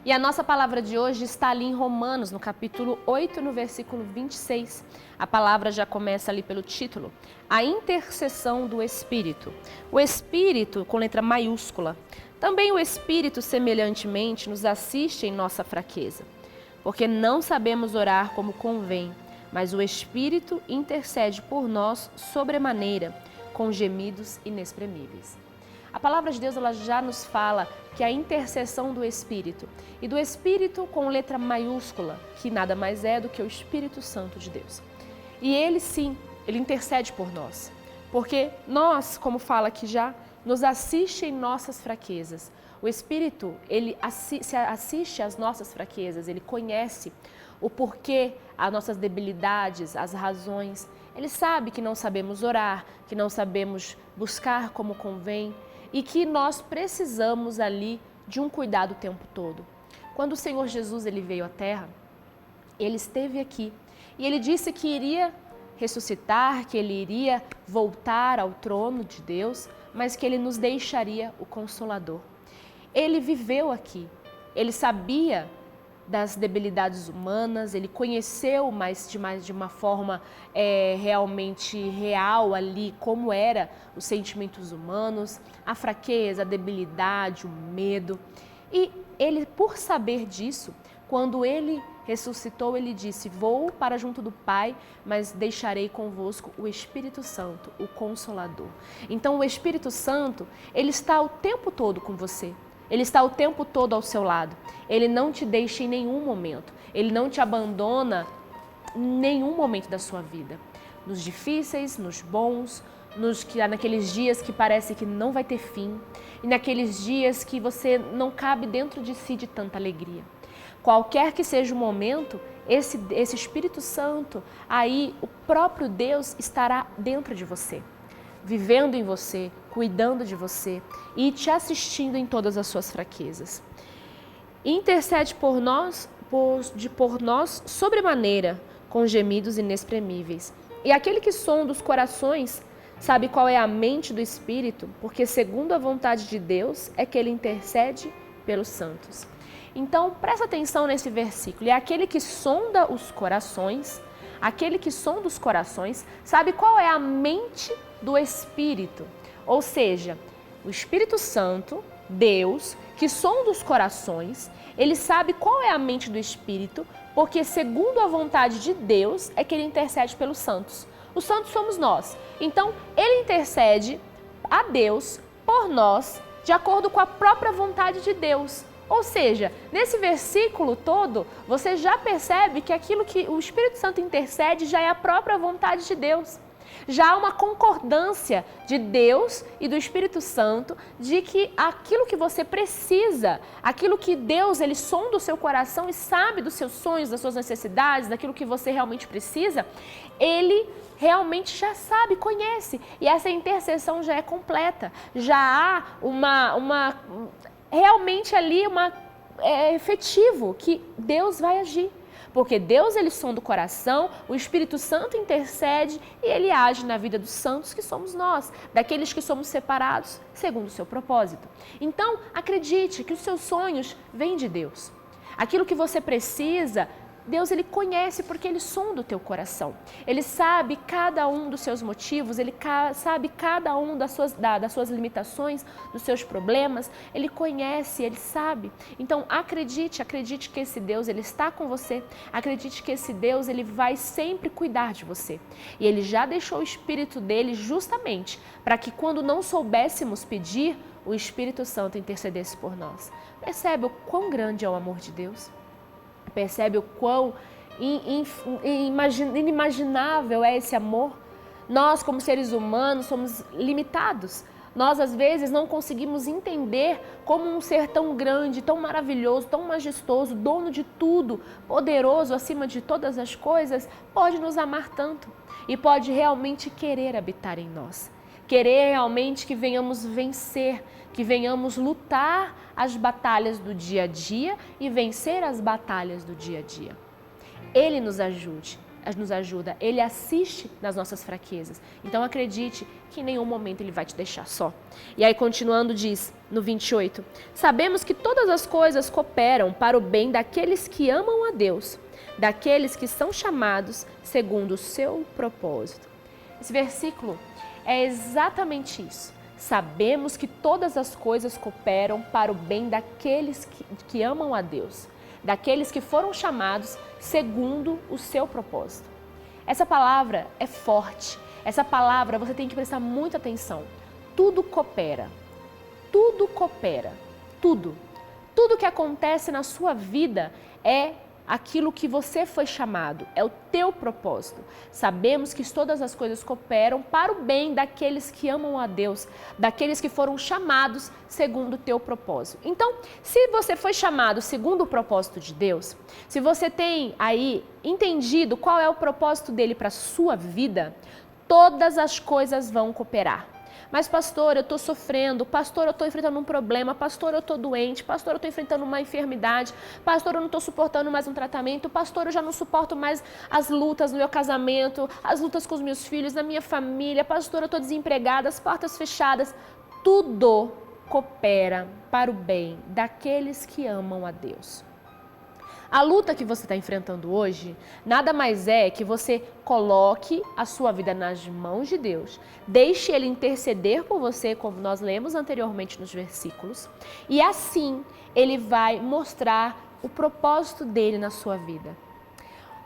E a nossa palavra de hoje está ali em Romanos, no capítulo 8, no versículo 26. A palavra já começa ali pelo título, a intercessão do Espírito. O Espírito com letra maiúscula. Também o Espírito, semelhantemente, nos assiste em nossa fraqueza, porque não sabemos orar como convém, mas o Espírito intercede por nós sobremaneira, com gemidos inexprimíveis. A palavra de Deus ela já nos fala que a intercessão do Espírito, e do Espírito com letra maiúscula, que nada mais é do que o Espírito Santo de Deus. E ele sim, ele intercede por nós, porque nós, como fala aqui já, nos assiste em nossas fraquezas. O Espírito, ele assiste às nossas fraquezas, ele conhece o porquê, as nossas debilidades, as razões. Ele sabe que não sabemos orar, que não sabemos buscar como convém e que nós precisamos ali de um cuidado o tempo todo. Quando o Senhor Jesus ele veio à Terra, ele esteve aqui e ele disse que iria ressuscitar, que ele iria voltar ao trono de Deus, mas que ele nos deixaria o Consolador. Ele viveu aqui, ele sabia das debilidades humanas, ele conheceu mais de uma forma realmente real ali como era os sentimentos humanos, a fraqueza, a debilidade, o medo. E ele, por saber disso, quando ele ressuscitou, ele disse, vou para junto do Pai, mas deixarei convosco o Espírito Santo, o Consolador. Então o Espírito Santo, ele está o tempo todo com você. Ele está o tempo todo ao seu lado. Ele não te deixa em nenhum momento. Ele não te abandona em nenhum momento da sua vida. Nos difíceis, nos bons, naqueles dias que parece que não vai ter fim. E naqueles dias que você não cabe dentro de si de tanta alegria. Qualquer que seja o momento, esse Espírito Santo, aí o próprio Deus estará dentro de você, vivendo em você, cuidando de você e te assistindo em todas as suas fraquezas. Intercede por nós sobremaneira, com gemidos inexprimíveis. E aquele que sonda os corações sabe qual é a mente do Espírito, porque segundo a vontade de Deus é que ele intercede pelos santos. Então, presta atenção nesse versículo. É aquele que sonda os corações, sabe qual é a mente do Espírito. Ou seja, o Espírito Santo, Deus, que sonda os corações, ele sabe qual é a mente do Espírito, porque segundo a vontade de Deus é que ele intercede pelos santos. Os santos somos nós. Então, ele intercede a Deus por nós, de acordo com a própria vontade de Deus. Ou seja, nesse versículo todo, você já percebe que aquilo que o Espírito Santo intercede já é a própria vontade de Deus. Já há uma concordância de Deus e do Espírito Santo de que aquilo que você precisa, aquilo que Deus ele sonda o seu coração e sabe dos seus sonhos, das suas necessidades, daquilo que você realmente precisa, ele realmente já sabe, conhece. E essa intercessão já é completa. Já há realmente ali efetivo que Deus vai agir. Porque Deus ele sonda o coração, o Espírito Santo intercede e ele age na vida dos santos que somos nós, daqueles que somos separados segundo o seu propósito. Então, acredite que os seus sonhos vêm de Deus. Aquilo que você precisa, Deus ele conhece porque ele sonda o teu coração. Ele sabe cada um dos seus motivos, ele sabe cada um das suas limitações, dos seus problemas. Ele conhece, ele sabe. Então acredite que esse Deus ele está com você. Acredite que esse Deus ele vai sempre cuidar de você. E ele já deixou o Espírito dele justamente para que quando não soubéssemos pedir, o Espírito Santo intercedesse por nós. Percebe o quão grande é o amor de Deus? Percebe o quão inimaginável é esse amor? Nós, como seres humanos, somos limitados. Nós, às vezes, não conseguimos entender como um ser tão grande, tão maravilhoso, tão majestoso, dono de tudo, poderoso acima de todas as coisas, pode nos amar tanto e pode realmente querer habitar em nós. Querer realmente que venhamos vencer, que venhamos lutar as batalhas do dia a dia e vencer as batalhas do dia a dia. Ele nos ajude nos ajuda, Ele assiste nas nossas fraquezas. Então acredite que em nenhum momento Ele vai te deixar só. E aí continuando diz, no 28, sabemos que todas as coisas cooperam para o bem daqueles que amam a Deus, daqueles que são chamados segundo o seu propósito. Esse versículo é exatamente isso. Sabemos que todas as coisas cooperam para o bem daqueles que amam a Deus, daqueles que foram chamados segundo o seu propósito. Essa palavra é forte, essa palavra você tem que prestar muita atenção. Tudo coopera, tudo coopera, tudo. Tudo que acontece na sua vida é aquilo que você foi chamado, é o teu propósito. Sabemos que todas as coisas cooperam para o bem daqueles que amam a Deus, daqueles que foram chamados segundo o teu propósito. Então, se você foi chamado segundo o propósito de Deus, se você tem aí entendido qual é o propósito dele para a sua vida, todas as coisas vão cooperar. Mas pastor, eu estou sofrendo, pastor, eu estou enfrentando um problema, pastor, eu estou doente, pastor, eu estou enfrentando uma enfermidade, pastor, eu não estou suportando mais um tratamento, pastor, eu já não suporto mais as lutas no meu casamento, as lutas com os meus filhos, na minha família, pastor, eu estou desempregada, as portas fechadas. Tudo coopera para o bem daqueles que amam a Deus. A luta que você está enfrentando hoje, nada mais é que você coloque a sua vida nas mãos de Deus, deixe Ele interceder por você, como nós lemos anteriormente nos versículos, e assim Ele vai mostrar o propósito dele na sua vida.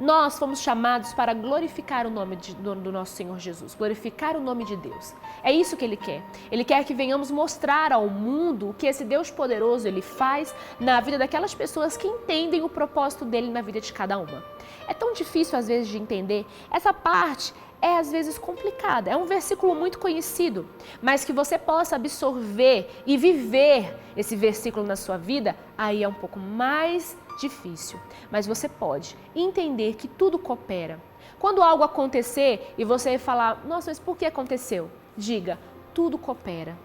Nós fomos chamados para glorificar o nome do nosso Senhor Jesus, glorificar o nome de Deus. É isso que Ele quer. Ele quer que venhamos mostrar ao mundo o que esse Deus poderoso Ele faz na vida daquelas pessoas que entendem o propósito dele na vida de cada uma. É tão difícil às vezes de entender. Essa parte é às vezes complicada. É um versículo muito conhecido, mas que você possa absorver e viver esse versículo na sua vida, aí é um pouco mais difícil, mas você pode entender que tudo coopera. Quando algo acontecer e você falar, nossa, mas por que aconteceu? Diga, tudo coopera.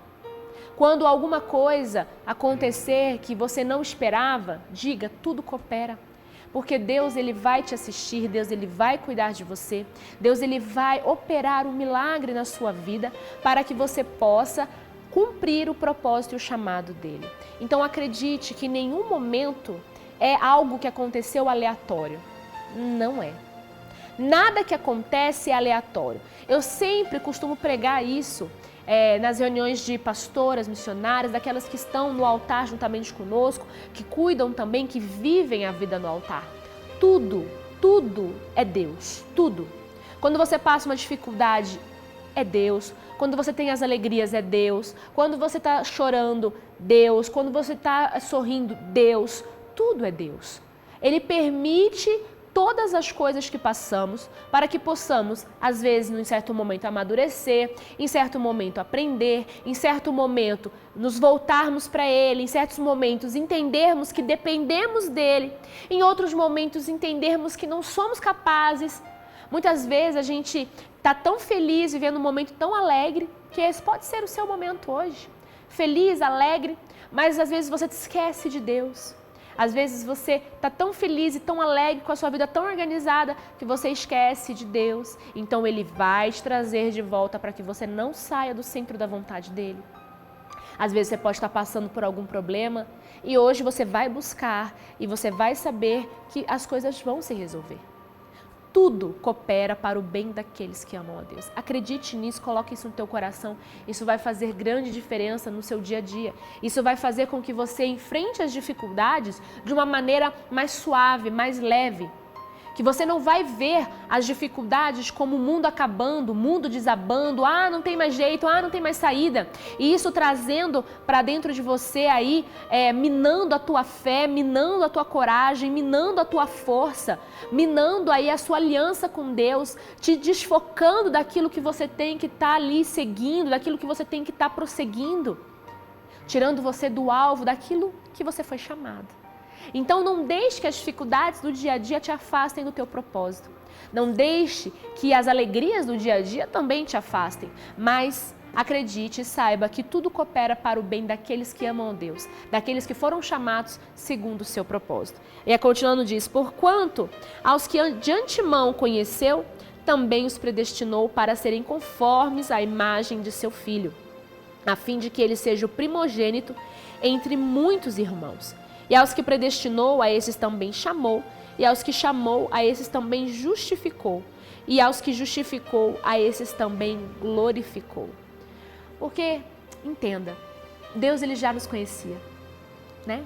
Quando alguma coisa acontecer que você não esperava, diga, tudo coopera. Porque Deus, Ele vai te assistir, Deus, Ele vai cuidar de você, Deus, Ele vai operar um milagre na sua vida para que você possa cumprir o propósito e o chamado dele. Então acredite que em nenhum momento é algo que aconteceu aleatório. Não é. Nada que acontece é aleatório. Eu sempre costumo pregar isso nas reuniões de pastoras, missionárias, daquelas que estão no altar juntamente conosco, que cuidam também, que vivem a vida no altar. Tudo é Deus, tudo. Quando você passa uma dificuldade, é Deus. Quando você tem as alegrias, é Deus. Quando você está chorando, Deus. Quando você está sorrindo, Deus. Tudo é Deus. Ele permite todas as coisas que passamos para que possamos, às vezes, em certo momento, amadurecer, em certo momento, aprender, em certo momento, nos voltarmos para Ele, em certos momentos, entendermos que dependemos dEle, em outros momentos, entendermos que não somos capazes. Muitas vezes a gente está tão feliz, vivendo um momento tão alegre, que esse pode ser o seu momento hoje. Feliz, alegre, mas às vezes você te esquece de Deus. Às vezes você está tão feliz e tão alegre, com a sua vida tão organizada, que você esquece de Deus. Então Ele vai te trazer de volta para que você não saia do centro da vontade dEle. Às vezes você pode estar passando por algum problema e hoje você vai buscar e você vai saber que as coisas vão se resolver. Tudo coopera para o bem daqueles que amam a Deus. Acredite nisso, coloque isso no teu coração. Isso vai fazer grande diferença no seu dia a dia. Isso vai fazer com que você enfrente as dificuldades de uma maneira mais suave, mais leve. Que você não vai ver as dificuldades como o mundo acabando, o mundo desabando, não tem mais jeito, não tem mais saída. E isso trazendo para dentro de você aí, minando a tua fé, minando a tua coragem, minando a tua força, minando aí a sua aliança com Deus, te desfocando daquilo que você tem que estar ali seguindo, daquilo que você tem que estar prosseguindo, tirando você do alvo, daquilo que você foi chamado. Então não deixe que as dificuldades do dia a dia te afastem do teu propósito. Não deixe que as alegrias do dia a dia também te afastem, mas acredite e saiba que tudo coopera para o bem daqueles que amam a Deus, daqueles que foram chamados segundo o seu propósito. E continuando diz, porquanto aos que de antemão conheceu, também os predestinou para serem conformes à imagem de seu Filho, a fim de que ele seja o primogênito entre muitos irmãos. E aos que predestinou, a esses também chamou, e aos que chamou, a esses também justificou, e aos que justificou, a esses também glorificou. Porque, entenda, Deus ele já nos conhecia, né?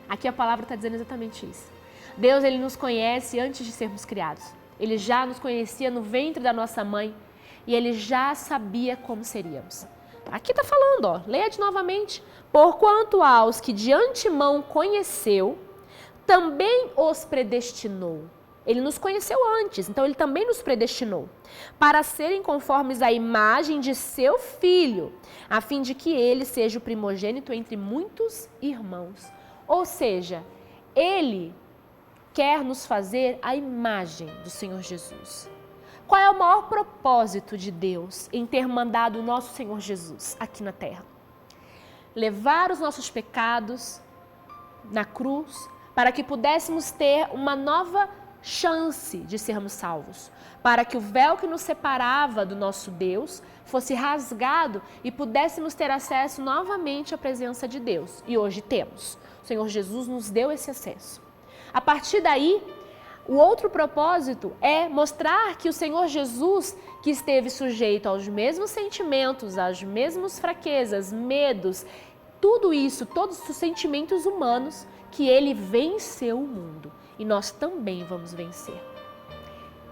Aqui a palavra está dizendo exatamente isso. Deus ele nos conhece antes de sermos criados. Ele já nos conhecia no ventre da nossa mãe e ele já sabia como seríamos. Aqui está falando, ó, leia de novamente. Porquanto aos que de antemão conheceu, também os predestinou. Ele nos conheceu antes, então ele também nos predestinou para serem conformes à imagem de seu Filho, a fim de que ele seja o primogênito entre muitos irmãos. Ou seja, ele quer nos fazer a imagem do Senhor Jesus. Qual é o maior propósito de Deus em ter mandado o nosso Senhor Jesus aqui na terra? Levar os nossos pecados na cruz para que pudéssemos ter uma nova chance de sermos salvos, para que o véu que nos separava do nosso Deus fosse rasgado e pudéssemos ter acesso novamente à presença de Deus. E hoje temos. O Senhor Jesus nos deu esse acesso. A partir daí, o outro propósito é mostrar que o Senhor Jesus, que esteve sujeito aos mesmos sentimentos, às mesmas fraquezas, medos, tudo isso, todos os sentimentos humanos, que ele venceu o mundo. E nós também vamos vencer.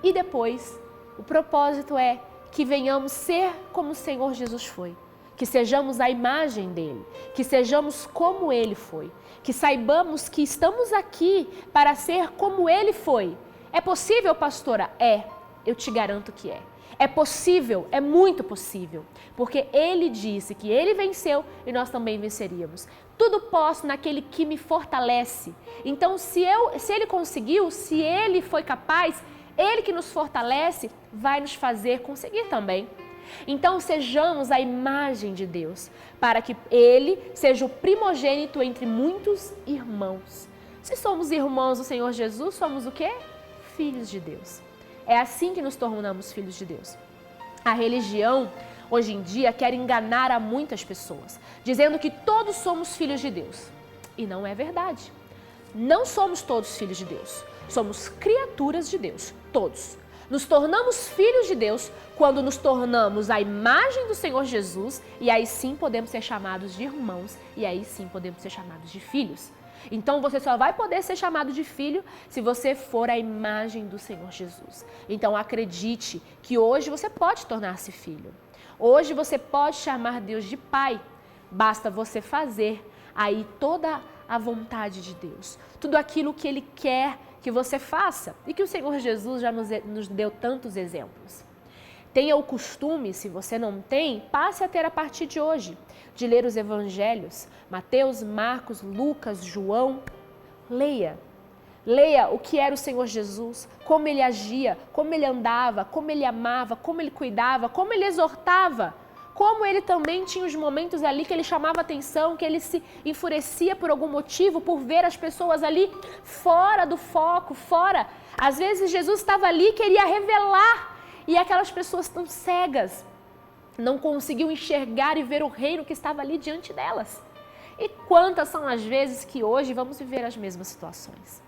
E depois, o propósito é que venhamos ser como o Senhor Jesus foi. Que sejamos a imagem dele, que sejamos como ele foi. Que saibamos que estamos aqui para ser como ele foi. É possível, pastora? É, eu te garanto que é. É possível, é muito possível, porque ele disse que ele venceu e nós também venceríamos. Tudo posso naquele que me fortalece. Então, se ele conseguiu, se ele foi capaz, ele que nos fortalece, vai nos fazer conseguir também. Então, sejamos a imagem de Deus, para que ele seja o primogênito entre muitos irmãos. Se somos irmãos do Senhor Jesus, somos o quê? Filhos de Deus. É assim que nos tornamos filhos de Deus. A religião, hoje em dia, quer enganar a muitas pessoas, dizendo que todos somos filhos de Deus. E não é verdade. Não somos todos filhos de Deus. Somos criaturas de Deus, todos. Nos tornamos filhos de Deus quando nos tornamos a imagem do Senhor Jesus e aí sim podemos ser chamados de irmãos e aí sim podemos ser chamados de filhos. Então você só vai poder ser chamado de filho se você for a imagem do Senhor Jesus. Então acredite que hoje você pode tornar-se filho. Hoje você pode chamar Deus de Pai. Basta você fazer aí toda a vontade de Deus. Tudo aquilo que Ele quer que você faça e que o Senhor Jesus já nos deu tantos exemplos. Tenha o costume, se você não tem, passe a ter a partir de hoje, de ler os evangelhos, Mateus, Marcos, Lucas, João. Leia. Leia o que era o Senhor Jesus, como Ele agia, como Ele andava, como Ele amava, como Ele cuidava, como Ele exortava, como Ele também tinha os momentos ali que Ele chamava atenção, que Ele se enfurecia por algum motivo, por ver as pessoas ali fora do foco, fora. Às vezes Jesus estava ali, queria revelar, e aquelas pessoas tão cegas, não conseguiam enxergar e ver o reino que estava ali diante delas. E quantas são as vezes que hoje vamos viver as mesmas situações.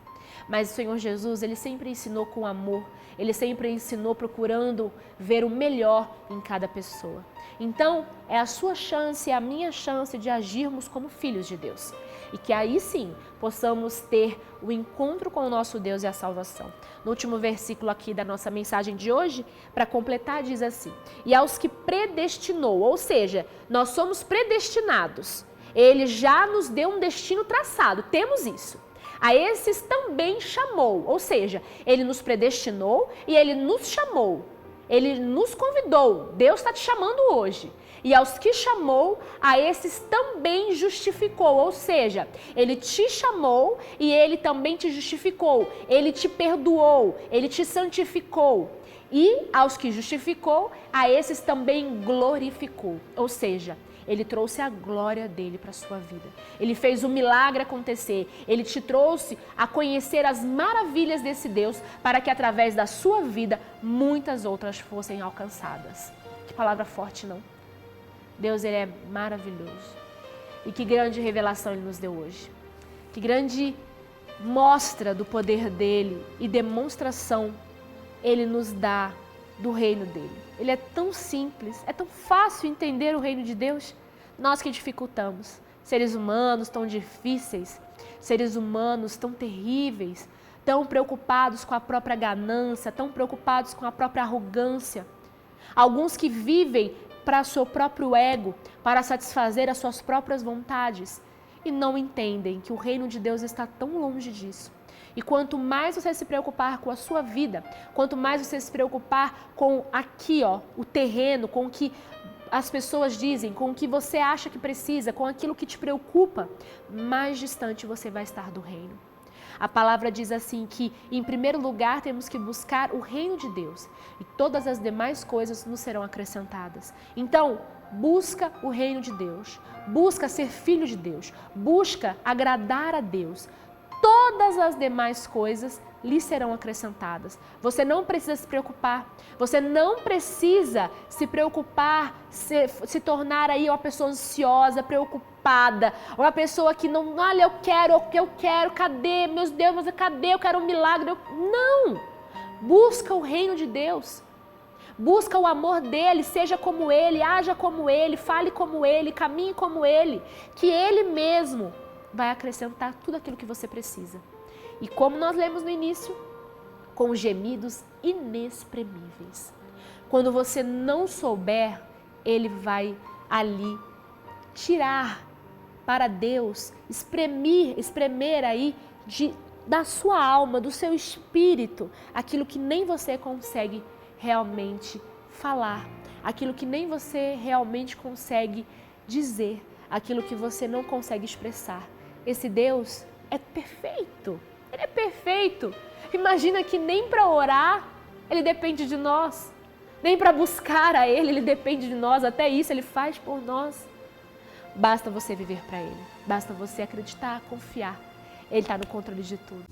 Mas o Senhor Jesus, Ele sempre ensinou com amor, Ele sempre ensinou procurando ver o melhor em cada pessoa. Então, é a sua chance, é a minha chance de agirmos como filhos de Deus. E que aí sim, possamos ter o encontro com o nosso Deus e a salvação. No último versículo aqui da nossa mensagem de hoje, para completar, diz assim: e aos que predestinou, ou seja, nós somos predestinados. Ele já nos deu um destino traçado, temos isso. A esses também chamou, ou seja, Ele nos predestinou e Ele nos chamou. Ele nos convidou, Deus está te chamando hoje. E aos que chamou, a esses também justificou, ou seja, Ele te chamou e Ele também te justificou. Ele te perdoou, Ele te santificou. E aos que justificou, a esses também glorificou. Ou seja, ele trouxe a glória dele para a sua vida. Ele fez o milagre acontecer. Ele te trouxe a conhecer as maravilhas desse Deus para que através da sua vida muitas outras fossem alcançadas. Que palavra forte, não? Deus, ele é maravilhoso. E que grande revelação ele nos deu hoje. Que grande mostra do poder dele e demonstração ele nos dá do reino dele. Ele é tão simples, é tão fácil entender o reino de Deus. Nós que dificultamos, seres humanos tão difíceis, seres humanos tão terríveis, tão preocupados com a própria ganância, tão preocupados com a própria arrogância. Alguns que vivem para seu próprio ego, para satisfazer as suas próprias vontades e não entendem que o reino de Deus está tão longe disso. E quanto mais você se preocupar com a sua vida, quanto mais você se preocupar com aqui, o terreno, com o que as pessoas dizem, com o que você acha que precisa, com aquilo que te preocupa, mais distante você vai estar do reino. A palavra diz assim que, em primeiro lugar, temos que buscar o reino de Deus e todas as demais coisas nos serão acrescentadas. Então, busca o reino de Deus, busca ser filho de Deus, busca agradar a Deus. Todas as demais coisas lhe serão acrescentadas. Você não precisa se preocupar. Você não precisa se preocupar, se tornar aí uma pessoa ansiosa, preocupada, uma pessoa que não, olha, eu quero, cadê, meus Deus, mas cadê, eu quero um milagre. Não! Busca o reino de Deus. Busca o amor dele, seja como ele, haja como ele, fale como ele, caminhe como ele, que ele mesmo vai acrescentar tudo aquilo que você precisa. E como nós lemos no início, com gemidos inexprimíveis. Quando você não souber, ele vai ali tirar para Deus, espremer aí da sua alma, do seu espírito, aquilo que nem você consegue realmente falar, aquilo que nem você realmente consegue dizer, aquilo que você não consegue expressar. Esse Deus é perfeito, ele é perfeito. Imagina que nem para orar ele depende de nós, nem para buscar a ele depende de nós, até isso ele faz por nós. Basta você viver para ele, basta você acreditar, confiar, ele está no controle de tudo.